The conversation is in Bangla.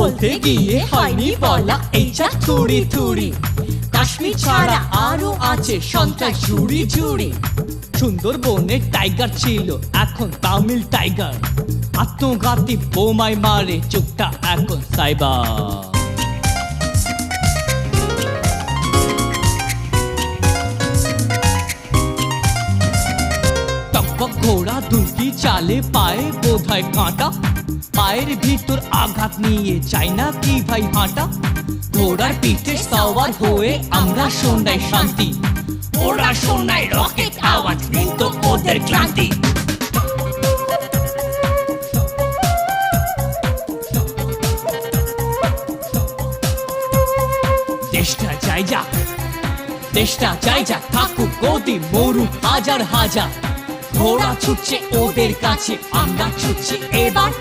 বলতে গিয়ে হয়নি বলা এইটা থুড়ি থুড়ি। কাশ্মীর ছাড়া আরো আছে সন্ত্রাস ঝুড়ি ঝুড়ি। সুন্দরবনের টাইগার ছিল এখন তামিল টাইগার। আত্মঘাতী বোমায় মারে চোখটা এখন সাইবার। টকবক ঘোড়া দুলকি চালে পায়ে বোধহয় কাঁটা। পায়ের ভিতর আঘাত নিয়ে চাই না কি ভাই হাঁটা। ঘোড়ার পিঠে সওয়ার হয়ে আমরা শোনাই শান্তি। ওরা শোনায় রকেট আওয়াজ, কিন্তু ওদের ক্লান্তি। দেশটা চাই যাক, দেশটা চাই যাক, থাকুক গদি মরুক হাজার হাজার। ঘোড়া ছুটছে ওদের কাছে, আমরা ছুটছি এবার।